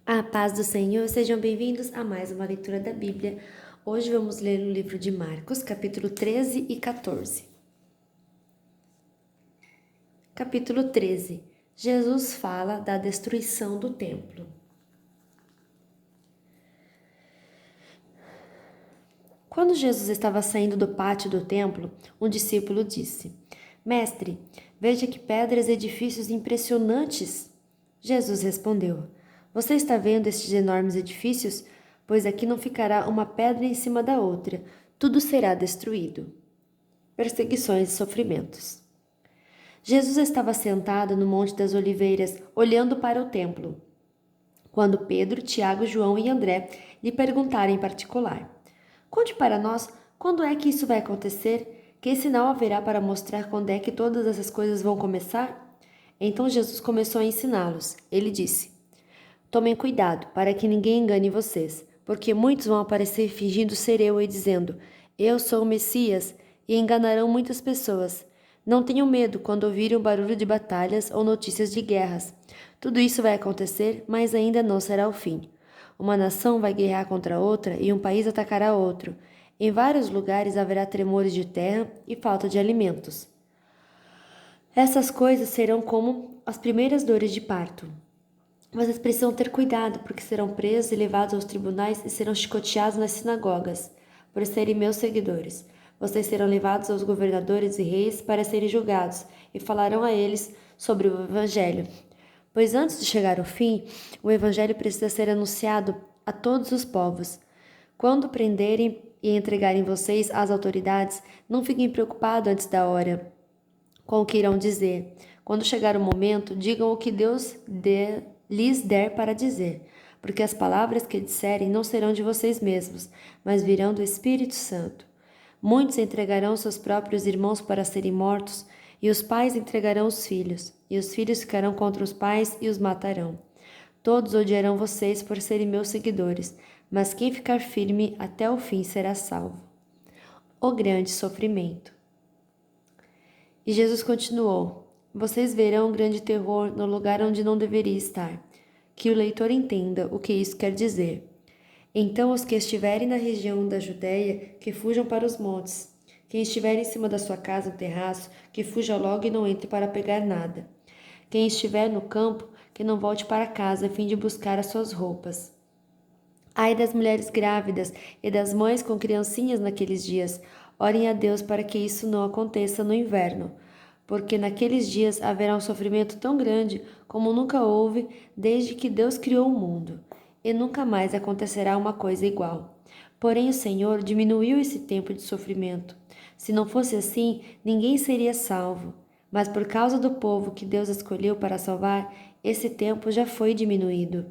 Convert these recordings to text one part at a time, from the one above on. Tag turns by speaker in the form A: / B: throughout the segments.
A: A paz do Senhor, sejam bem-vindos a mais uma leitura da Bíblia. Hoje vamos ler o livro de Marcos, capítulo 13 e 14. Capítulo 13. Jesus fala da destruição do templo. Quando Jesus estava saindo do pátio do templo, um discípulo disse: Mestre, veja que pedras e edifícios impressionantes. Jesus respondeu: Você está vendo estes enormes edifícios? Pois aqui não ficará uma pedra em cima da outra, tudo será destruído. Perseguições e sofrimentos. Jesus estava sentado no Monte das Oliveiras, olhando para o templo, quando Pedro, Tiago, João e André lhe perguntaram em particular: Conte para nós quando é que isso vai acontecer? Que sinal haverá para mostrar quando é que todas essas coisas vão começar? Então Jesus começou a ensiná-los. Ele disse: Tomem cuidado para que ninguém engane vocês, porque muitos vão aparecer fingindo ser eu e dizendo: Eu sou o Messias, e enganarão muitas pessoas. Não tenham medo quando ouvirem o barulho de batalhas ou notícias de guerras. Tudo isso vai acontecer, mas ainda não será o fim. Uma nação vai guerrear contra outra e um país atacará outro. Em vários lugares haverá tremores de terra e falta de alimentos. Essas coisas serão como as primeiras dores de parto. Vocês precisam ter cuidado, porque serão presos e levados aos tribunais e serão chicoteados nas sinagogas, por serem meus seguidores. Vocês serão levados aos governadores e reis para serem julgados, e falarão a eles sobre o Evangelho. Pois antes de chegar ao fim, o Evangelho precisa ser anunciado a todos os povos. Quando prenderem e entregarem vocês às autoridades, não fiquem preocupados antes da hora com o que irão dizer. Quando chegar o momento, digam o que Deus lhes der para dizer, porque as palavras que disserem não serão de vocês mesmos, mas virão do Espírito Santo. Muitos entregarão seus próprios irmãos para serem mortos, e os pais entregarão os filhos, e os filhos ficarão contra os pais e os matarão. Todos odiarão vocês por serem meus seguidores, mas quem ficar firme até o fim será salvo. O grande sofrimento. E Jesus continuou: Vocês verão um grande terror no lugar onde não deveria estar. Que o leitor entenda o que isso quer dizer. Então os que estiverem na região da Judéia, que fujam para os montes. Quem estiver em cima da sua casa no terraço, que fuja logo e não entre para pegar nada. Quem estiver no campo, que não volte para casa a fim de buscar as suas roupas. Ai das mulheres grávidas e das mães com criancinhas naqueles dias. Orem a Deus para que isso não aconteça no inverno, porque naqueles dias haverá um sofrimento tão grande como nunca houve desde que Deus criou o mundo, e nunca mais acontecerá uma coisa igual. Porém, o Senhor diminuiu esse tempo de sofrimento. Se não fosse assim, ninguém seria salvo. Mas por causa do povo que Deus escolheu para salvar, esse tempo já foi diminuído.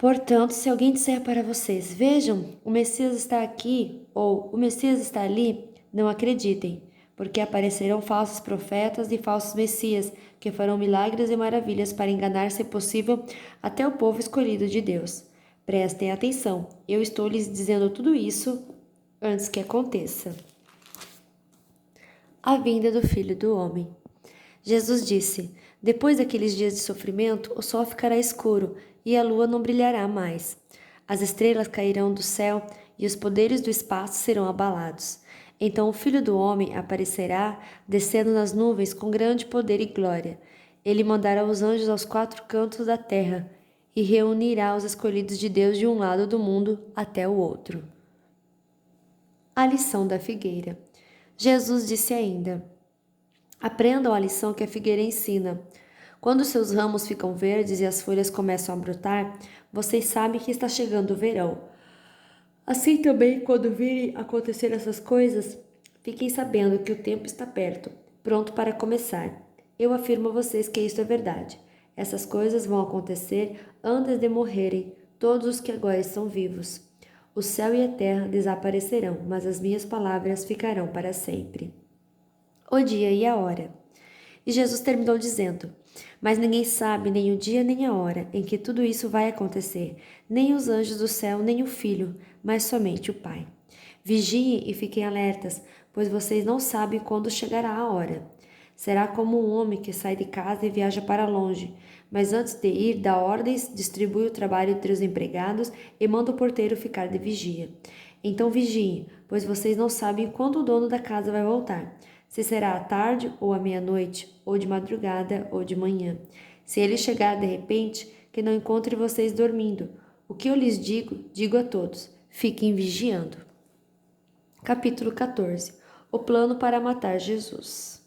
A: Portanto, se alguém disser para vocês: Vejam, o Messias está aqui, ou o Messias está ali, não acreditem, porque aparecerão falsos profetas e falsos messias, que farão milagres e maravilhas para enganar, se possível, até o povo escolhido de Deus. Prestem atenção, eu estou lhes dizendo tudo isso antes que aconteça. A vinda do Filho do Homem. Jesus disse: Depois daqueles dias de sofrimento, o sol ficará escuro e a lua não brilhará mais. As estrelas cairão do céu e os poderes do espaço serão abalados. Então o Filho do Homem aparecerá, descendo nas nuvens com grande poder e glória. Ele mandará os anjos aos quatro cantos da terra e reunirá os escolhidos de Deus de um lado do mundo até o outro. A lição da figueira. Jesus disse ainda: Aprendam a lição que a figueira ensina. Quando seus ramos ficam verdes e as folhas começam a brotar, vocês sabem que está chegando o verão. Assim também, quando virem acontecer essas coisas, fiquem sabendo que o tempo está perto, pronto para começar. Eu afirmo a vocês que isso é verdade. Essas coisas vão acontecer antes de morrerem todos os que agora estão vivos. O céu e a terra desaparecerão, mas as minhas palavras ficarão para sempre. O dia e a hora. E Jesus terminou dizendo: Mas ninguém sabe nem o dia nem a hora em que tudo isso vai acontecer, nem os anjos do céu, nem o Filho, mas somente o Pai. Vigiem e fiquem alertas, pois vocês não sabem quando chegará a hora. Será como um homem que sai de casa e viaja para longe, Mas antes de ir, dá ordens, distribui o trabalho entre os empregados e manda o porteiro ficar de vigia. Então vigiem, pois vocês não sabem quando o dono da casa vai voltar, se será à tarde ou à meia-noite, ou de madrugada ou de manhã. Se ele chegar de repente, que não encontre vocês dormindo. O que eu lhes digo, digo a todos: fiquem vigiando. Capítulo 14. O plano para matar Jesus.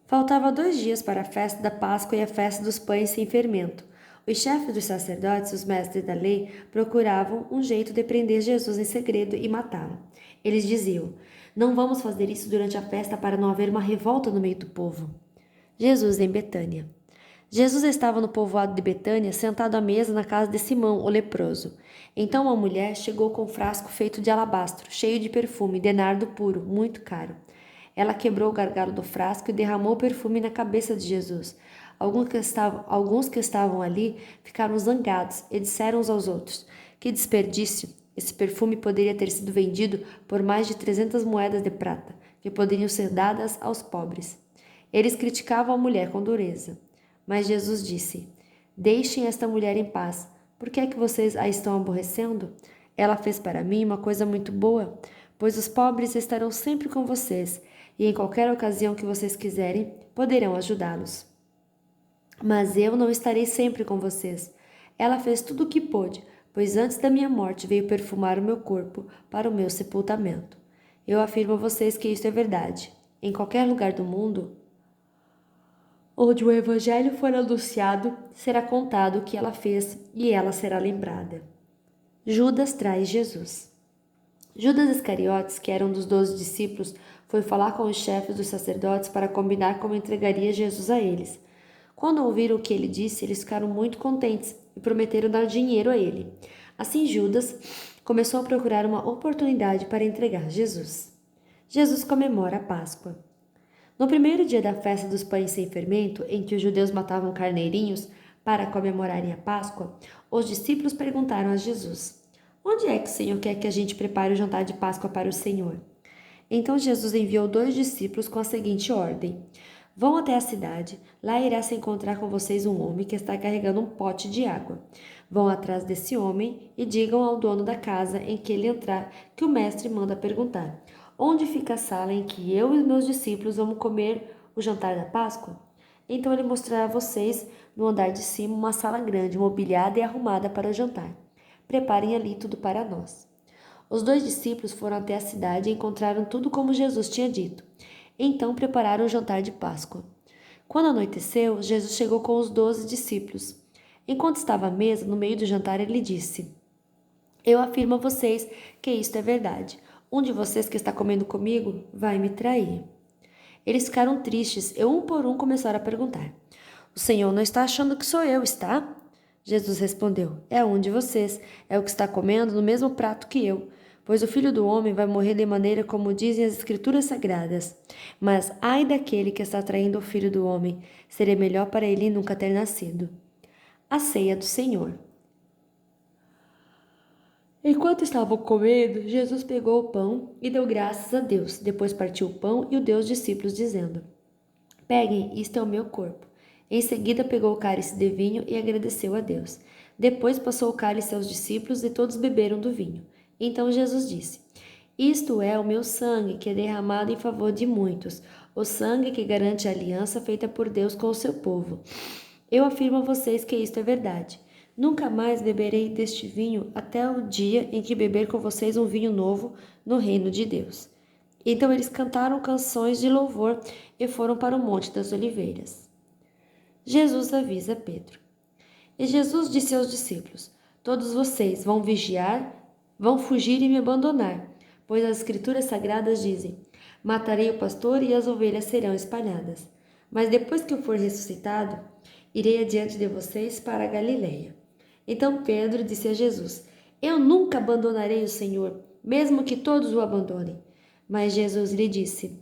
A: Faltava 2 dias para a festa da Páscoa e a festa dos pães sem fermento. Os chefes dos sacerdotes e os mestres da lei procuravam um jeito de prender Jesus em segredo e matá-lo. Eles diziam: não vamos fazer isso durante a festa para não haver uma revolta no meio do povo. Jesus em Betânia. Jesus estava no povoado de Betânia, sentado à mesa na casa de Simão, o leproso. Então uma mulher chegou com um frasco feito de alabastro, cheio de perfume, de nardo puro, muito caro. Ela quebrou o gargalo do frasco e derramou o perfume na cabeça de Jesus. Alguns que estavam ali ficaram zangados e disseram uns aos outros: que desperdício! Esse perfume poderia ter sido vendido por mais de 300 moedas de prata, que poderiam ser dadas aos pobres. Eles criticavam a mulher com dureza. Mas Jesus disse: deixem esta mulher em paz. Por que é que vocês a estão aborrecendo? Ela fez para mim uma coisa muito boa, pois os pobres estarão sempre com vocês, e em qualquer ocasião que vocês quiserem, poderão ajudá-los. Mas eu não estarei sempre com vocês. Ela fez tudo o que pôde, pois antes da minha morte veio perfumar o meu corpo para o meu sepultamento. Eu afirmo a vocês que isto é verdade. Em qualquer lugar do mundo onde o evangelho for anunciado, será contado o que ela fez e ela será lembrada. Judas traz Jesus. Judas Iscariotes, que era um dos 12 discípulos, foi falar com os chefes dos sacerdotes para combinar como entregaria Jesus a eles. Quando ouviram o que ele disse, eles ficaram muito contentes e prometeram dar dinheiro a ele. Assim, Judas começou a procurar uma oportunidade para entregar Jesus. Jesus comemora a Páscoa. No primeiro dia da festa dos pães sem fermento, em que os judeus matavam carneirinhos para comemorarem a Páscoa, os discípulos perguntaram a Jesus: onde é que o Senhor quer que a gente prepare o jantar de Páscoa para o Senhor? Então Jesus enviou 2 discípulos com a seguinte ordem: vão até a cidade, lá irá se encontrar com vocês um homem que está carregando um pote de água. Vão atrás desse homem e digam ao dono da casa em que ele entrar que o mestre manda perguntar: onde fica a sala em que eu e os meus discípulos vamos comer o jantar da Páscoa? Então ele mostrará a vocês, no andar de cima, uma sala grande, mobiliada e arrumada para o jantar. Preparem ali tudo para nós. Os 2 discípulos foram até a cidade e encontraram tudo como Jesus tinha dito. Então prepararam o jantar de Páscoa. Quando anoiteceu, Jesus chegou com os 12 discípulos. Enquanto estava à mesa, no meio do jantar, ele disse: eu afirmo a vocês que isto é verdade. Um de vocês que está comendo comigo vai me trair. Eles ficaram tristes e um por um começaram a perguntar: o Senhor não está achando que sou eu, está? Jesus respondeu: é um de vocês, é o que está comendo no mesmo prato que eu. Pois o Filho do Homem vai morrer de maneira como dizem as Escrituras Sagradas. Mas ai daquele que está traindo o Filho do Homem, seria melhor para ele nunca ter nascido. A ceia do Senhor. Enquanto estavam comendo, Jesus pegou o pão e deu graças a Deus. Depois partiu o pão e o deu aos discípulos, dizendo: peguem, isto é o meu corpo. Em seguida pegou o cálice de vinho e agradeceu a Deus. Depois passou o cálice aos discípulos e todos beberam do vinho. Então Jesus disse: isto é o meu sangue, que é derramado em favor de muitos, o sangue que garante a aliança feita por Deus com o seu povo. Eu afirmo a vocês que isto é verdade. Nunca mais beberei deste vinho até o dia em que beber com vocês um vinho novo no reino de Deus. Então eles cantaram canções de louvor e foram para o Monte das Oliveiras. Jesus avisa Pedro. E Jesus disse aos discípulos: todos vocês vão vigiar, vão fugir e me abandonar, pois as Escrituras Sagradas dizem: matarei o pastor e as ovelhas serão espalhadas. Mas depois que eu for ressuscitado, irei adiante de vocês para a Galileia. Então Pedro disse a Jesus: eu nunca abandonarei o Senhor, mesmo que todos o abandonem. Mas Jesus lhe disse: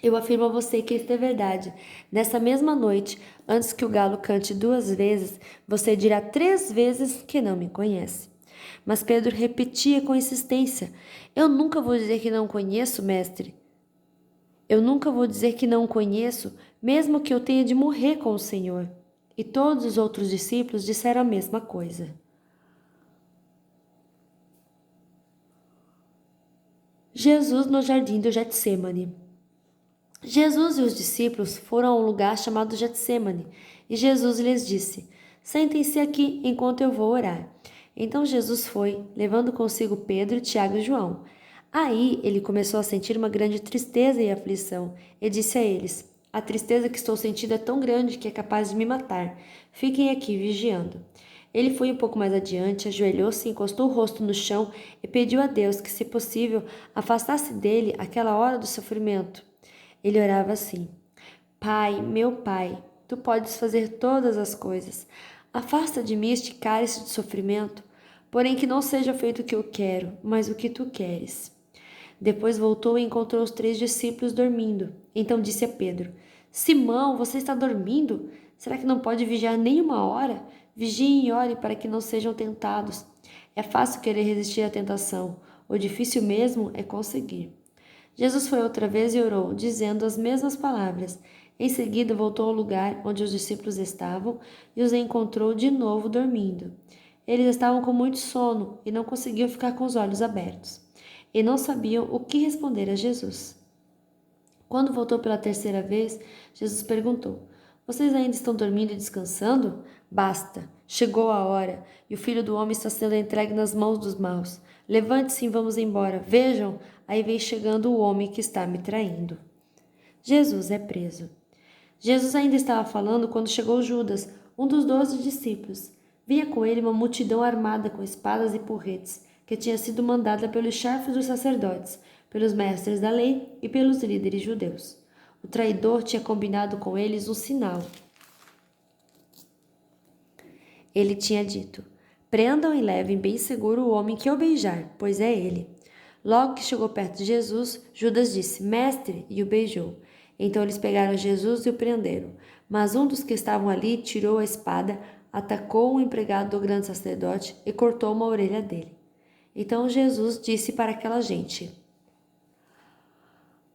A: eu afirmo a você que isto é verdade. Nessa mesma noite, antes que o galo cante 2 vezes, você dirá 3 vezes que não me conhece. Mas Pedro repetia com insistência: eu nunca vou dizer que não conheço, mestre. Eu nunca vou dizer que não o conheço, mesmo que eu tenha de morrer com o Senhor. E todos os outros discípulos disseram a mesma coisa. Jesus no jardim do Getsêmani. Jesus e os discípulos foram a um lugar chamado Getsêmani, e Jesus lhes disse: Sentem-se aqui enquanto eu vou orar. Então Jesus foi, levando consigo Pedro, Tiago e João. Aí ele começou a sentir uma grande tristeza e aflição, e disse a eles: A tristeza que estou sentindo é tão grande que é capaz de me matar. Fiquem aqui vigiando. Ele foi um pouco mais adiante, ajoelhou-se, encostou o rosto no chão e pediu a Deus que, se possível, afastasse dele aquela hora do sofrimento. Ele orava assim: Pai, meu Pai, tu podes fazer todas as coisas. Afasta de mim este cálice de sofrimento, porém que não seja feito o que eu quero, mas o que tu queres. Depois voltou e encontrou os 3 discípulos dormindo. Então disse a Pedro: Simão, você está dormindo? Será que não pode vigiar nem uma hora? Vigie e ore para que não sejam tentados. É fácil querer resistir à tentação. O difícil mesmo é conseguir. Jesus foi outra vez e orou, dizendo as mesmas palavras. Em seguida, voltou ao lugar onde os discípulos estavam e os encontrou de novo dormindo. Eles estavam com muito sono e não conseguiam ficar com os olhos abertos. E não sabiam o que responder a Jesus. Quando voltou pela terceira vez, Jesus perguntou: Vocês ainda estão dormindo e descansando? Basta! Chegou a hora, e o Filho do Homem está sendo entregue nas mãos dos maus. Levante-se e vamos embora. Vejam, aí vem chegando o homem que está me traindo. Jesus é preso. Jesus ainda estava falando quando chegou Judas, um dos 12 discípulos. Vinha com ele uma multidão armada com espadas e porretes, que tinha sido mandada pelos chefes dos sacerdotes, pelos mestres da lei e pelos líderes judeus. O traidor tinha combinado com eles um sinal. Ele tinha dito: Prendam e levem bem seguro o homem que o beijar, pois é ele. Logo que chegou perto de Jesus, Judas disse: Mestre, e o beijou. Então eles pegaram Jesus e o prenderam. Mas um dos que estavam ali tirou a espada, atacou um empregado do grande sacerdote e cortou uma orelha dele. Então Jesus disse para aquela gente: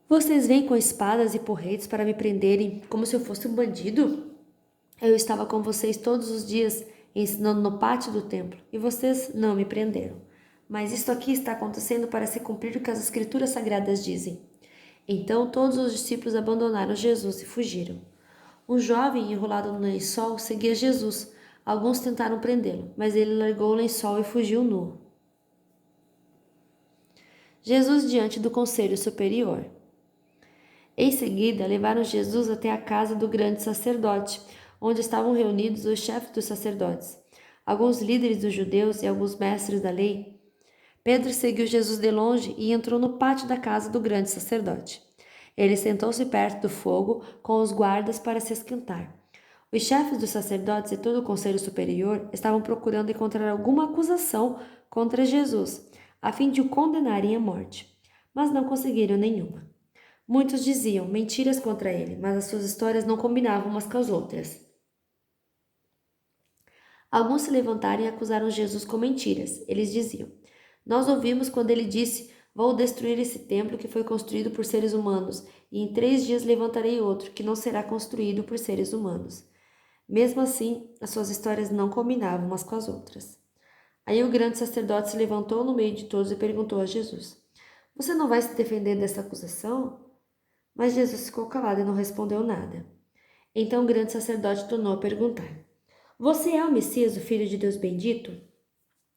A: Vocês vêm com espadas e porretes para me prenderem como se eu fosse um bandido? Eu estava com vocês todos os dias ensinando no pátio do templo e vocês não me prenderam. Mas isto aqui está acontecendo para se cumprir o que as Escrituras Sagradas dizem. Então todos os discípulos abandonaram Jesus e fugiram. Um jovem enrolado no lençol seguia Jesus. Alguns tentaram prendê-lo, mas ele largou o lençol e fugiu nu. Jesus diante do Conselho Superior. Em seguida, levaram Jesus até a casa do grande sacerdote, onde estavam reunidos os chefes dos sacerdotes, alguns líderes dos judeus e alguns mestres da lei. Pedro seguiu Jesus de longe e entrou no pátio da casa do grande sacerdote. Ele sentou-se perto do fogo com os guardas para se esquentar. Os chefes dos sacerdotes e todo o conselho superior estavam procurando encontrar alguma acusação contra Jesus, a fim de o condenarem à morte, mas não conseguiram nenhuma. Muitos diziam mentiras contra ele, mas as suas histórias não combinavam umas com as outras. Alguns se levantaram e acusaram Jesus com mentiras. Eles diziam: Nós ouvimos quando ele disse: Vou destruir esse templo que foi construído por seres humanos, e em 3 dias levantarei outro que não será construído por seres humanos. Mesmo assim, as suas histórias não combinavam umas com as outras. Aí o grande sacerdote se levantou no meio de todos e perguntou a Jesus: Você não vai se defender dessa acusação? Mas Jesus ficou calado e não respondeu nada. Então o grande sacerdote tornou a perguntar: Você é o Messias, o Filho de Deus bendito?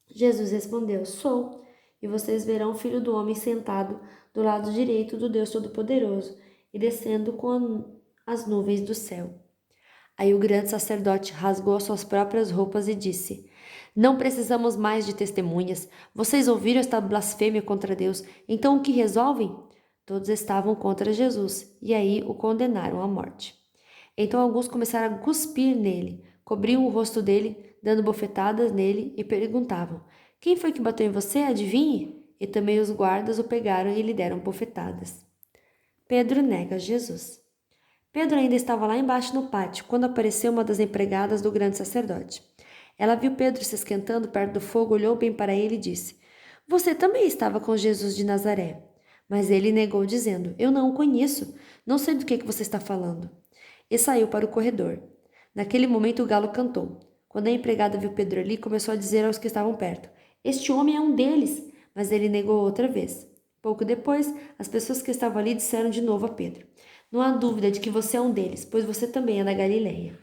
A: Jesus respondeu: Sou, e vocês verão o Filho do Homem sentado do lado direito do Deus Todo-Poderoso e descendo com as nuvens do céu. Aí o grande sacerdote rasgou suas próprias roupas e disse: Não precisamos mais de testemunhas. Vocês ouviram esta blasfêmia contra Deus, então o que resolvem? Todos estavam contra Jesus, e aí o condenaram à morte. Então alguns começaram a cuspir nele, cobriam o rosto dele, dando bofetadas nele e perguntavam: Quem foi que bateu em você? Adivinhe? E também os guardas o pegaram e lhe deram bofetadas. Pedro nega Jesus. Pedro ainda estava lá embaixo no pátio, quando apareceu uma das empregadas do grande sacerdote. Ela viu Pedro se esquentando perto do fogo, olhou bem para ele e disse: Você também estava com Jesus de Nazaré. Mas ele negou, dizendo: Eu não o conheço, não sei do que você está falando. e saiu para o corredor. Naquele momento o galo cantou. Quando a empregada viu Pedro ali, começou a dizer aos que estavam perto: Este homem é um deles! Mas ele negou outra vez. Pouco depois, as pessoas que estavam ali disseram de novo a Pedro: Não há dúvida de que você é um deles, pois você também é da Galileia.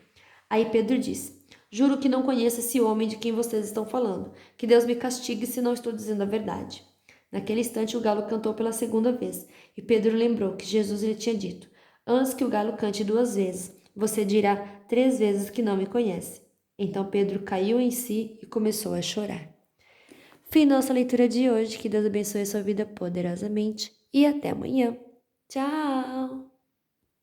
A: Aí Pedro disse: Juro que não conheço esse homem de quem vocês estão falando. Que Deus me castigue se não estou dizendo a verdade. Naquele instante o galo cantou pela segunda vez, e Pedro lembrou que Jesus lhe tinha dito: Antes que o galo cante 2 vezes, você dirá 3 vezes que não me conhece. Então Pedro caiu em si e começou a chorar. Fim nossa leitura de hoje. Que Deus abençoe a sua vida poderosamente e até amanhã. Tchau!